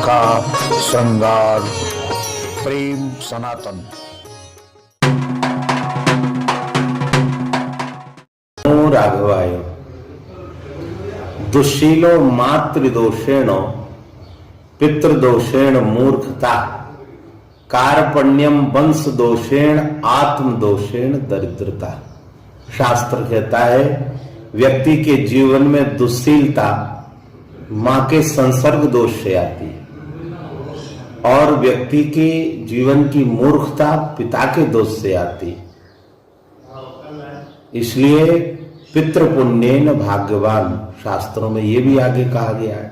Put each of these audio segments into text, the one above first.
कथा श्रृंगार प्रेम सनातन। राघवाय दुशीलो मातृदोषेण पितृदोषेण मूर्खता कार्पण्यम वंश दोषेण आत्मदोषेण दरिद्रता। शास्त्र कहता है व्यक्ति के जीवन में दुशीलता मां के संसर्ग दोष से आती है और व्यक्ति के जीवन की मूर्खता पिता के दोष से आती है। इसलिए पितृपुण्येन भाग्यवान, शास्त्रों में ये भी आगे कहा गया है।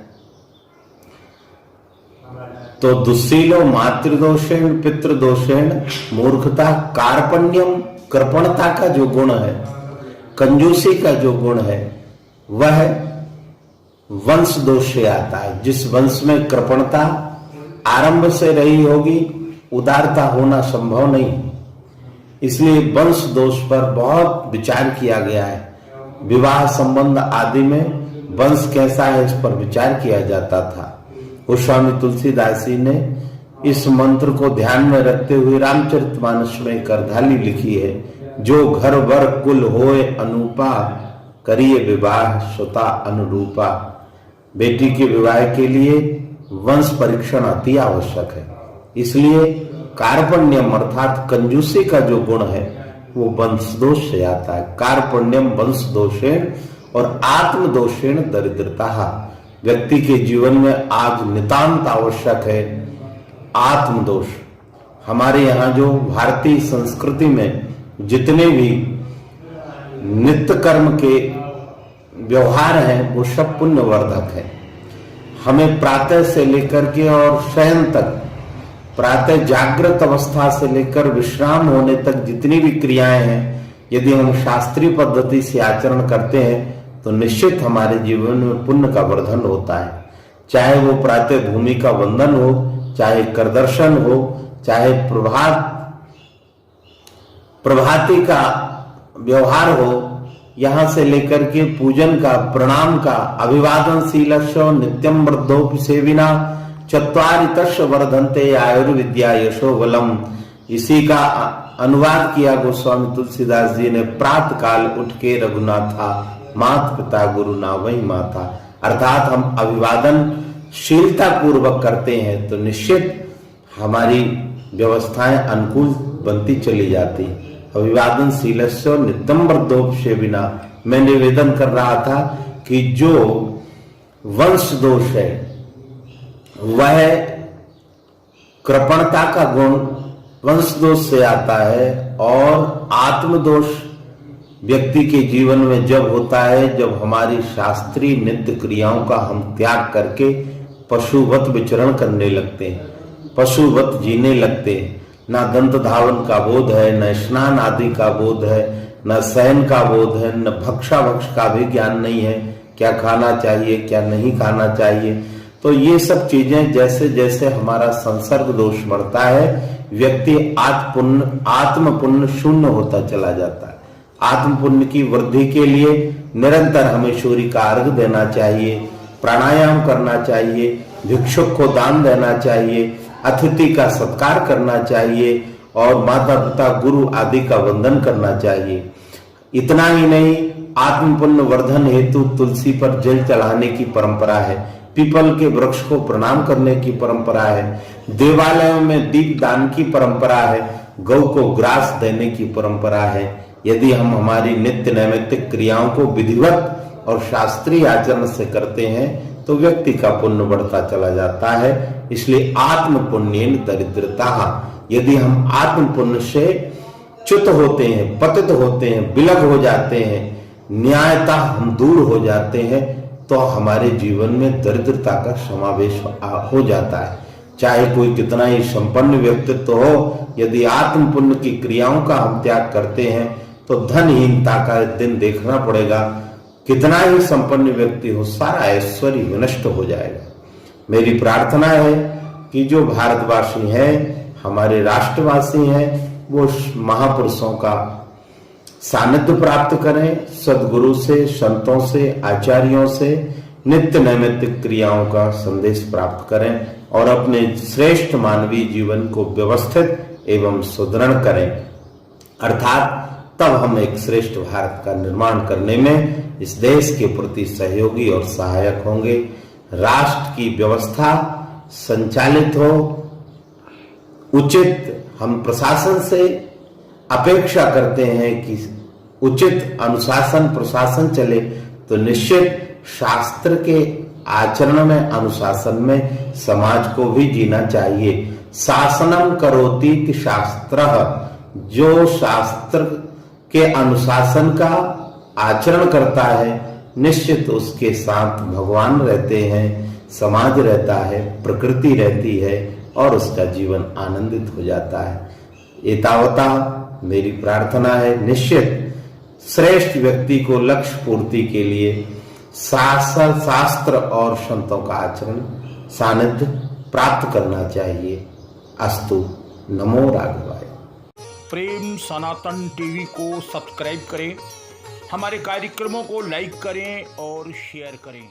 तो दुशीलो मातृदोषेण पितृदोषेण मूर्खता कार्पण्यम, कृपणता का जो गुण है, कंजूसी का जो गुण है, वह वंश दोष से आता है। जिस वंश में कृपणता आरंभ से रही होगी, उदारता होना संभव नहीं। इसलिए वंश दोष पर बहुत विचार किया गया है। विवाह संबंध आदि में वंश कैसा है, इस पर विचार किया जाता था। गोस्वामी तुलसीदास जी ने इस मंत्र को ध्यान में रखते हुए रामचरितमानस में एक अर्धाली लिखी है, जो घर वर कुल होए अनूपा, करिए विवाह सुता अनुरूपा। बेटी के विवाह के लिए वंश परीक्षण अति आवश्यक है। इसलिए कार्पण्यम अर्थात कंजूसी का जो गुण है वो वंश दोष से आता है। कार्पण्यम वंश दोषेण और आत्मदोषेण दरिद्रता। व्यक्ति के जीवन में आज नितांत आवश्यक है आत्मदोष। हमारे यहाँ जो भारतीय संस्कृति में जितने भी नित्य कर्म के व्यवहार हैं वो सब पुण्यवर्धक है। हमें प्रातः से लेकर के और शयन तक, प्रातः जागृत अवस्था से लेकर विश्राम होने तक जितनी भी क्रियाएं हैं, यदि हम शास्त्रीय पद्धति से आचरण करते हैं तो निश्चित हमारे जीवन में पुण्य का वर्धन होता है। चाहे वो प्रातः भूमि का वंदन हो, चाहे करदर्शन हो, चाहे प्रभाती का व्यवहार हो, यहां से लेकर के पूजन का, प्रणाम का, अभिवादन शीलस्व नित्यम वृद्धोपि सेविना चत्वारितश वर्धन्ते आयुर्विद्या यशो बलम। इसी का अनुवाद किया गोस्वामी तुलसीदास जी ने। प्रातः काल उठ के रघुनाथा, मात पिता गुरु ना वही माता। अर्थात हम अभिवादन शीलता पूर्वक करते हैं तो निश्चित हमारी व्यवस्थाएं अनुकूल बनती चली जाती। अभिवादन शीलस्व नित्यम वृद्धोपि बिना। मैं निवेदन कर रहा था कि जो वंश दोष है वह कृपणता का गुण वंश दोष से आता है और आत्मदोष व्यक्ति के जीवन में जब होता है, जब हमारी शास्त्रीय नित्य क्रियाओं का हम त्याग करके पशुवत विचरण करने लगते हैं, पशुवत जीने लगते हैं। ना दंत धावन का बोध है, न स्नान आदि का बोध है, न शयन का बोध है, न भक्षा भक्ष का भी ज्ञान नहीं है, क्या खाना चाहिए क्या नहीं खाना चाहिए। तो ये सब चीजें जैसे जैसे हमारा संसर्ग दोष बढ़ता है, व्यक्ति आत्म पुण्य शून्य होता चला जाता है। आत्म पुण्य की वृद्धि के लिए निरंतर हमें सूर्य का अर्घ देना चाहिए, प्राणायाम करना चाहिए, भिक्षुक को दान देना चाहिए, अतिथि का सत्कार करना चाहिए और माता पिता गुरु आदि का वंदन करना चाहिए। इतना ही नहीं, आत्म पुण्य वर्धन हेतु तुलसी पर जल चढ़ाने की परंपरा है, पीपल के वृक्ष को प्रणाम करने की परंपरा है, देवालयों में दीप दान की परंपरा है, गौ को ग्रास देने की परंपरा है। यदि हम हमारी नित्य नैमित्तिक क्रियाओं को विधिवत और शास्त्रीय आचरण से करते हैं तो व्यक्ति का पुण्य बढ़ता चला जाता है। इसलिए आत्म पुण्येन दरिद्रता। यदि हम आत्म पुण्य से च्युत होते हैं, पतित होते हैं, विलग हो जाते हैं, न्यायता हम दूर हो जाते हैं तो हमारे जीवन में दरिद्रता का समावेश हो जाता है। चाहे कोई कितना ही संपन्न व्यक्तित्व हो, यदि आत्म पुण्य की क्रियाओं का हम त्याग करते हैं तो धनहीनता का दिन देखना पड़ेगा। कितना ही संपन्न व्यक्ति हो, सारा ऐश्वर्य विनष्ट हो जाएगा। मेरी प्रार्थना है कि जो भारतवासी हैं, हमारे राष्ट्रवासी हैं, वो महापुरुषों का सानिध्य प्राप्त करें, सदगुरु से, संतों से, आचार्यों से नित्य नैमित्तिक क्रियाओं का संदेश प्राप्त करें। और अपने श्रेष्ठ मानवीय जीवन को व्यवस्थित एवं सुदृढ़ करें, अर्थात तब हम एक श्रेष्ठ भारत का निर्माण करने में इस देश के प्रति सहयोगी और सहायक होंगे। राष्ट्र की व्यवस्था संचालित हो, उचित हम प्रशासन से अपेक्षा करते हैं कि उचित अनुशासन प्रशासन चले, तो निश्चित शास्त्र के आचरण में अनुशासन में समाज को भी जीना चाहिए। शासनम करोति शास्त्रः, जो शास्त्र के अनुशासन का आचरण करता है निश्चित उसके साथ भगवान रहते हैं, समाज रहता है, प्रकृति रहती है और उसका जीवन आनंदित हो जाता है। एतावता मेरी प्रार्थना है। निश्चित श्रेष्ठ व्यक्ति को लक्ष्य पूर्ति के लिए शास्त्र और संतों का आचरण सानिध्य प्राप्त करना चाहिए। अस्तु। नमो राघवाय। प्रेम सनातन टीवी को सब्सक्राइब करें, हमारे कार्यक्रमों को लाइक करें और शेयर करें।